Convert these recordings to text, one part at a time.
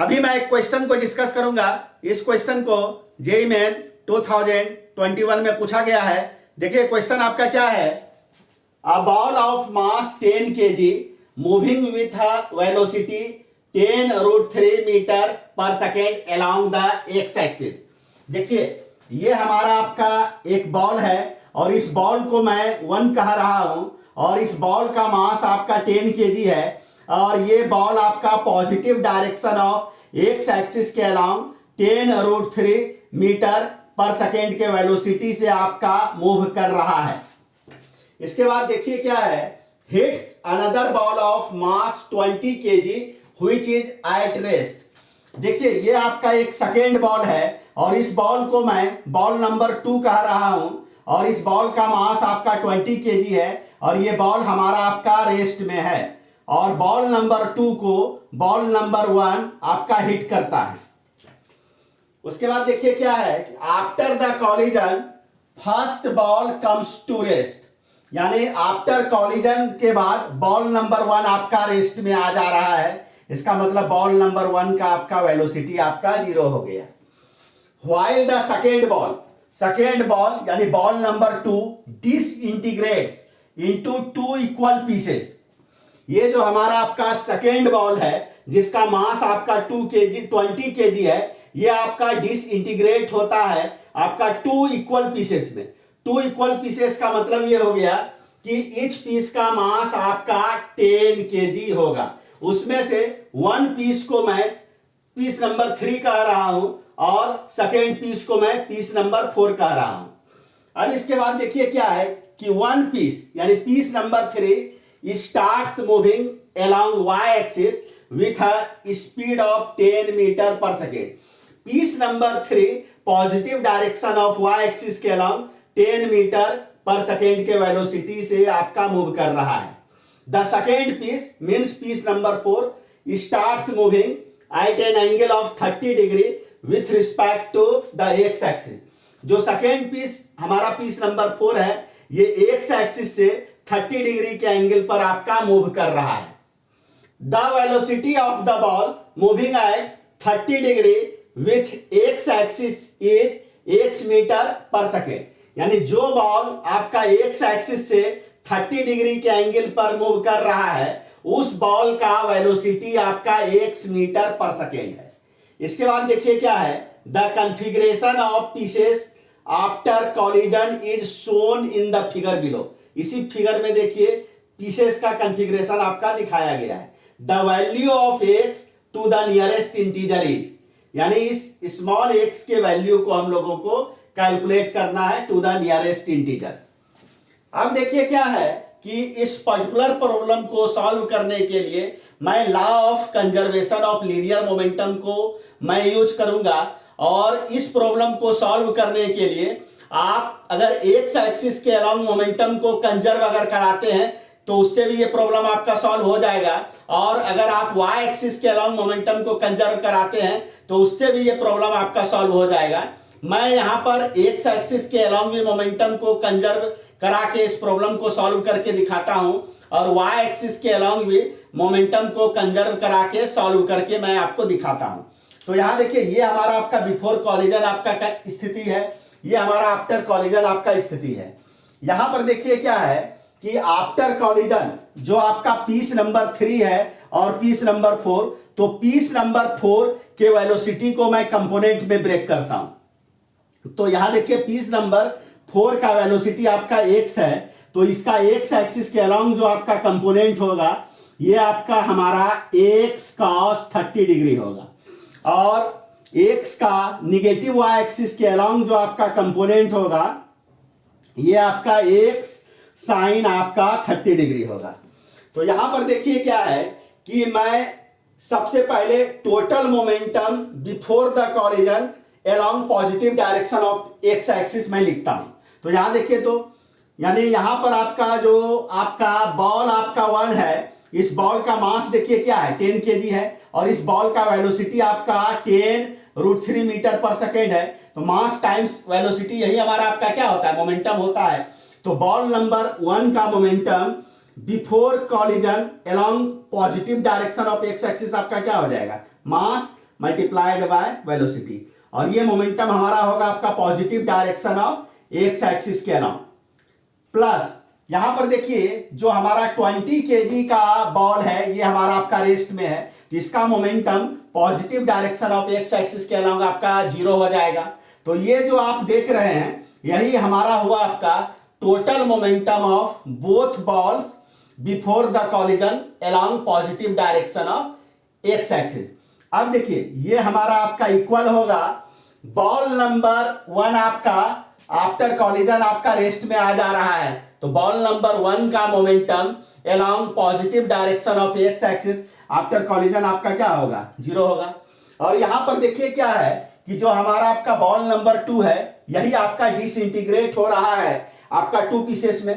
अभी मैं एक क्वेश्चन को डिस्कस करूंगा। इस क्वेश्चन को जेईई मेन 2021 में पूछा गया है। देखिए क्वेश्चन आपका क्या है, a ball of mass 10 kg moving with a velocity 10√3 metre per second along the X axis. देखिए ये हमारा आपका एक बॉल है और इस बॉल को मैं 1 कह रहा हूं और इस बॉल का मास आपका 10 kg है और ये बॉल आपका positive direction of x axis के अलोंग 10√3 मीटर पर सेकेंड के वेलोसिटी से आपका मूव कर रहा है। इसके बाद देखिए क्या है, hits another ball of mass 20 kg which is at rest. देखिए ये आपका एक सेकेंड बॉल है और इस बॉल को मैं बॉल नंबर 2 कह रहा हूं और इस बॉल का मास आपका 20 kg है और ये बॉल हमारा आपका रेस्ट में है और बॉल नंबर 2 को बॉल नंबर 1 आपका हिट करता है। उसके बाद देखिए क्या है, after the collision first ball comes to rest, यानी आफ्टर कॉलिजन के बाद बॉल नंबर 1 आपका रेस्ट में आ जा रहा है। इसका मतलब बॉल नंबर 1 का आपका वेलोसिटी आपका 0 हो गया। व्हाइल द सेकेंड बॉल यानी ball number 2 डिसइंटीग्रेट्स into 2 equal pieces. ये जो हमारा आपका सेकेंड बॉल है जिसका मास आपका 20 kg है, ये आपका डिसइंटीग्रेट होता है आपका 2 इक्वल पीसेस में। 2 इक्वल पीसेस का मतलब ये हो गया कि ईच पीस का मास आपका 10 kg होगा। उसमें से 1 पीस को मैं पीस नंबर 3 कह रहा हूं और सेकेंड पीस को मैं पीस नंबर 4 कह रहा हूं। अब इसके बाद देखिए क्या है कि 1 पीस यानी piece number 3 starts moving along Y axis with a speed of 10 metre per second. Piece number 3 positive direction of Y axis के अलोंग 10 मीटर पर सेकेंड के वेलोसिटी से आपका मूव कर रहा है। The second piece means piece number 4 starts moving at an angle of 30 degree with respect to the X axis. जो second piece हमारा piece number 4 है ये एक्स एक्सिस से 30 डिग्री के एंगल पर आपका मूव कर रहा है। The velocity of the ball moving at 30 degree with X axis is X metre per second, यानी जो बॉल आपका एक्स एक्सिस से 30 डिग्री के एंगल पर मूव कर रहा है उस बॉल का वेलोसिटी आपका एक्स मीटर पर सेकेंड है। इसके बाद देखिए क्या है, the configuration of pieces after collision is shown in the figure below. इसी फिगर में देखिए पीसेस का कॉन्फ़िगरेशन आपका दिखाया गया है। The value of X to the nearest integer is, यानी इस स्मॉल एक्स के वैल्यू को हम लोगों को कैलकुलेट करना है टू द नियरेस्ट इंटीजर। अब देखिए क्या है कि इस पर्टिकुलर प्रॉब्लम को सॉल्व करने के लिए मैं law of conservation of linear momentum को मैं यूज करूंगा और इस प्रॉब्लम को सॉल्व करने के लिए आप अगर एक्स एक्सिस के अलोंग मोमेंटम को कंजर्व अगर कराते हैं तो उससे भी ये प्रॉब्लम आपका सॉल्व हो जाएगा और अगर आप वाई एक्सिस के अलोंग मोमेंटम को कंजर्व कराते हैं तो उससे भी ये प्रॉब्लम आपका सॉल्व हो जाएगा। मैं यहां पर एक्स एक्सिस के अलोंग भी मोमेंटम को कंजर्व करा के इस प्रॉब्लम को सॉल्व करके दिखाता हूं और वाई एक्सिस के अलोंग भी मोमेंटम को कंजर्व करा के सॉल्व करके मैं आपको दिखाता हूं। तो यहां देखिए ये हमारा आपका बिफोर कॉलिजन आपका स्थिति है, ये हमारा आफ्टर कॉलिजन आपका स्थिति है। यहां पर देखिए क्या है कि आफ्टर कॉलिजन जो आपका पीस नंबर 3 है और पीस नंबर 4, तो पीस नंबर 4 के वेलोसिटी को मैं कंपोनेंट में ब्रेक करता हूं। तो यहां देखिए पीस नंबर 4 का वेलोसिटी आपका x है, तो इसका x एक्सिस के अलोंग जो आपका कंपोनेंट होगा ये आपका हमारा x cos 30 डिग्री होगा और x का निगेटिव y एक्सिस के अलोंग जो आपका कंपोनेंट होगा ये आपका x साइन आपका 30 डिग्री होगा। तो यहां पर देखिए क्या है कि मैं सबसे पहले total momentum before the collision along positive direction of x axis मैं लिखता हूं। तो यहां देखिए तो यानी यहां पर आपका जो आपका बॉल आपका 1 है, इस बॉल का मास देखिए क्या है 10 kg है और इस बॉल का वेलोसिटी आपका 10√3 मीटर पर सेकेंड है। तो मास टाइम्स वेलोसिटी यही हमारा आपका क्या होता है, मोमेंटम होता है। तो बॉल नंबर 1 का momentum before collision along positive direction of x axis आपका क्या हो जाएगा, मास मल्टीप्लाइड बाय वेलोसिटी, और ये मोमेंटम हमारा होगा आपका positive direction of x axis के अलाउंग। प्लस यहां पर देखिए जो हमारा 20 kg का बॉल है ये हमारा आपका रेस्ट में है, तो इसका momentum positive direction of x axis के अलाउंग आपका 0 हो जाएगा। तो ये जो आप देख रहे हैं यही हमारा हुआ आपका total momentum of both balls before the collision along positive direction of x axis. अब देखिए ये हमारा आपका इक्वल होगा बॉल नंबर 1 आपका आफ्टर कॉलिजन आपका रेस्ट में आ जा रहा है, तो बॉल नंबर 1 का momentum along positive direction of x axis after collision आपका क्या होगा, 0 होगा। और यहां पर देखिए क्या है कि जो हमारा आपका बॉल नंबर 2 है यही आपका डिसइंटीग्रेट हो रहा है आपका 2 पीसेस में,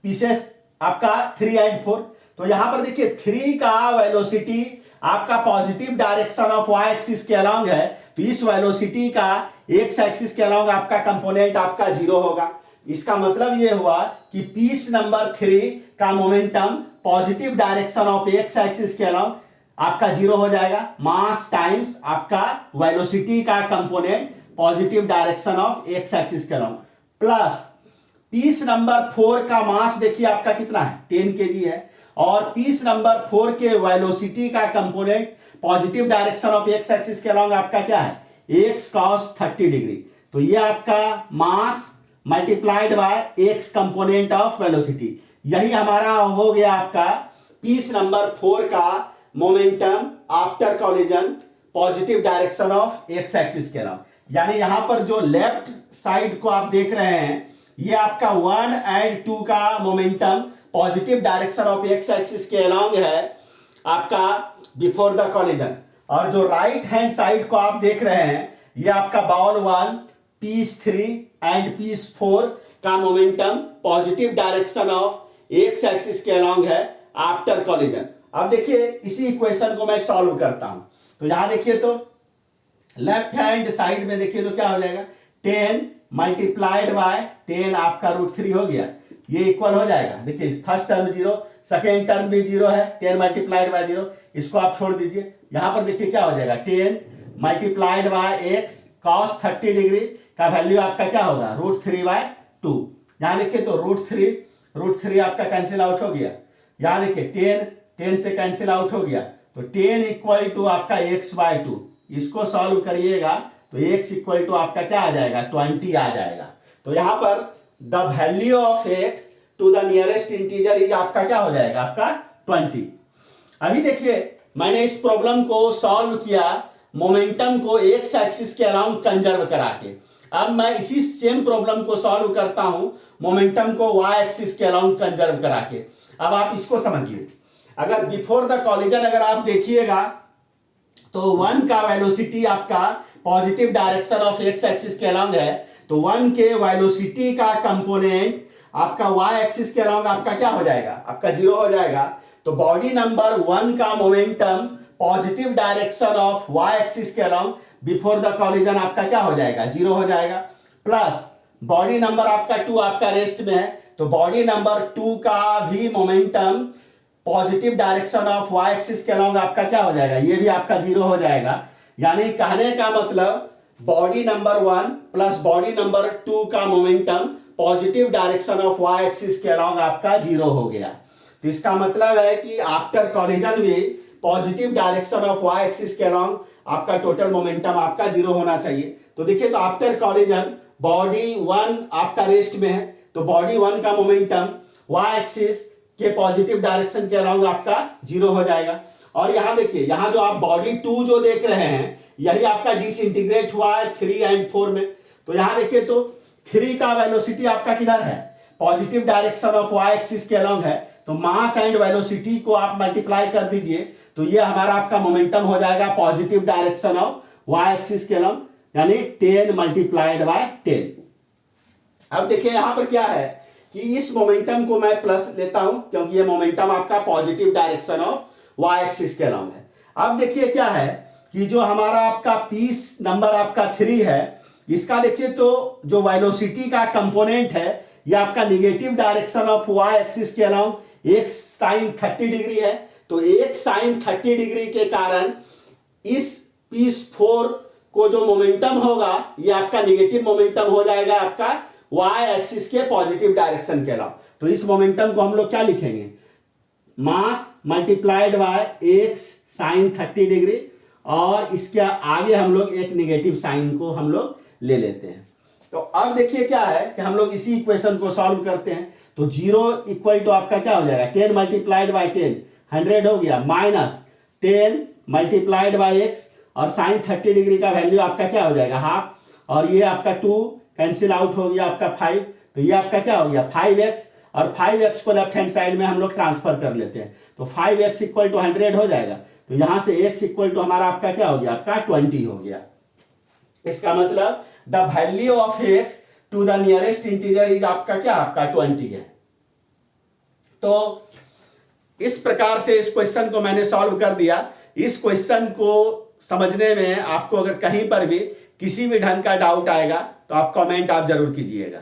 पीसेस आपका 3 और 4। तो यहां पर देखिए 3 का वेलोसिटी आपका positive direction of Y axis के अलोंग है, तो इस वेलोसिटी का एक्स एक्सिस के अलोंग आपका कंपोनेंट आपका 0 होगा। इसका मतलब ये हुआ कि पीस नंबर 3 का momentum positive direction of x axis के अलोंग आपका 0 हो जाएगा, मास टाइम्स आपका वेलोसिटी का component positive direction of x axis के अलोंग, प्लस पीस नंबर 4 का मास देखिए आपका कितना है, 10 kg है, और पीस नंबर 4 के वेलोसिटी का component positive direction of x axis के अलोंग आपका क्या है, x cos 30 डिग्री। तो ये आपका मास multiplied bye x component of velocity, यही हमारा हो गया आपका पीस नंबर 4 का momentum after collision positive direction of x axis के अलोंग। यानी यहां पर जो लेफ्ट साइड को आप देख रहे हैं ये आपका 1 और 2 का momentum positive direction of x axis के अलोंग है आपका बिफोर द कॉलिजन, और जो राइट हैंड साइड को आप देख रहे हैं ये आपका बॉल 1, पीस 3 एंड पीस 4 का momentum positive direction of x axis के अलोंग है आफ्टर कॉलिजन। अब देखिए इसी इक्वेशन को मैं सॉल्व करता हूं, तो यहां देखिए तो लेफ्ट हैंड साइड में देखिए तो क्या हो जाएगा, 10 मल्टीप्लाइड बाय 10 आपका √3 हो गया, ये इक्वल हो जाएगा। देखिए फर्स्ट टर्म 0, सेकेंड टर्म भी 0 है, 10 मल्टीप्लाइड बाय 0, इसको आप छोड़ दीजिए। यहां पर देखिए क्या हो जाएगा, 10 multiplied by x cos 30 degree का वैल्यू आपका क्या होगा, √3/2। यहां देखिए तो √3 आपका कैंसिल आउट हो गया, यहां देखिए 10 से कैंसिल आउट हो गया, तो 10 इक्वल टू आपका x/2, इसको सॉल्व करिएगा तो x इक्वल टू आपका क्या आ जाएगा, 20 आ जाएगा। तो यहां पर the value of x to the nearest integer is आपका क्या हो जाएगा, आपका 20। अभी देखिए मैंने इस प्रॉब्लम को सॉल्व किया मोमेंटम को एक्स एक्सिस के अलाउंग कंजर्व करा के। अब मैं इसी सेम प्रॉब्लम को सॉल्व करता हूं मोमेंटम को वाई एक्सिस के अलाउंग कंजर्व करा के। अब आप इसको समझिए, अगर बिफोर द कॉलिजन अगर आप देखिएगा तो 1 का वेलोसिटी आपका positive direction of x axis के अलोंग है, तो 1 के वेलोसिटी का कंपोनेंट आपका वाई एक्सिस के अलोंग आपका क्या हो जाएगा, आपका 0 हो जाएगा। तो बॉडी नंबर 1 का momentum positive direction of Y axis के अलोंग बिफोर द कॉलिजन आपका क्या हो जाएगा, 0 हो जाएगा, प्लस बॉडी नंबर आपका 2 आपका रेस्ट में है, तो बॉडी नंबर 2 का भी momentum positive direction of Y axis के अलोंग आपका क्या हो जाएगा, ये भी आपका 0 हो जाएगा। यानी कहने का मतलब body number 1 plus body number 2 का momentum positive direction of Y axis के अलोंग आपका 0 हो गया। तो इसका मतलब है कि आफ्टर कॉलिजन भी positive direction of Y axis के अलोंग आपका टोटल मोमेंटम आपका 0 होना चाहिए। तो देखिए तो आफ्टर कॉलिजन बॉडी 1 आपका रेस्ट में है, तो बॉडी 1 का मोमेंटम वाई एक्सिस के पॉजिटिव डायरेक्शन के अलोंग आपका 0 हो जाएगा। और यहां देखिए, यहां जो आप बॉडी 2 जो देख रहे हैं यही आपका डिसइंटीग्रेट हुआ है 3 और 4 में। तो यहां देखिए तो 3 का वेलोसिटी आपका किधर है, positive direction of Y axis के अलोंग है, तो मास एंड वेलोसिटी को आप मल्टीप्लाई कर दीजिए तो ये हमारा आपका मोमेंटम हो जाएगा positive direction of Y axis के अलोंग, यानी 10 मल्टीप्लाइड बाय 10। अब देखिए यहां पर क्या है कि इस मोमेंटम को मैं प्लस लेता हूं क्योंकि ये मोमेंटम आपका positive direction of Y axis के अलोंग है। अब देखिए क्या है कि जो हमारा आपका पीस नंबर आपका 3 है, इसका देखिए तो जो वेलोसिटी का कंपोनेंट है ये आपका negative direction of Y axis के अलोंग एक साइन 30 डिग्री है। तो एक साइन 30 डिग्री के कारण इस P4 को जो मोमेंटम होगा ये आपका नेगेटिव मोमेंटम हो जाएगा आपका y एक्सिस के पॉजिटिव डायरेक्शन के अलावा। तो इस मोमेंटम को हम लोग क्या लिखेंगे, mass multiplied by x sine 30 degree, और इसके आगे हम लोग एक नेगेटिव साइन को हम लोग ले लेते हैं। तो अब देखिए क्या है कि हम लोग इसी इक्वेशन को सॉल्व करते हैं। तो 0 इक्वल टू आपका क्या हो जाएगा, 10 मल्टीप्लाइड बाय 10 100 हो गया, माइनस 10 मल्टीप्लाइड बाय x, और साइन 30 डिग्री का वैल्यू आपका क्या हो जाएगा हाफ, और ये आपका 2 कैंसिल आउट हो गया आपका 5, तो ये आपका क्या हो गया 5x, और 5x को लेफ्ट हैंड साइड में हम लोग ट्रांसफर कर लेते हैं। तो 5x इक्वल टू 100 हो जाएगा। तो यहां से x इक्वल टू हमारा आपका क्या हो गया, आपका 20 हो गया। इसका मतलब the value of x to the nearest integer is आपका क्या, आपका 20 है। तो इस प्रकार से इस क्वेश्चन को मैंने सॉल्व कर दिया। इस क्वेश्चन को समझने में आपको अगर कहीं पर भी किसी भी ढंग का डाउट आएगा तो आप कमेंट आप जरूर कीजिएगा।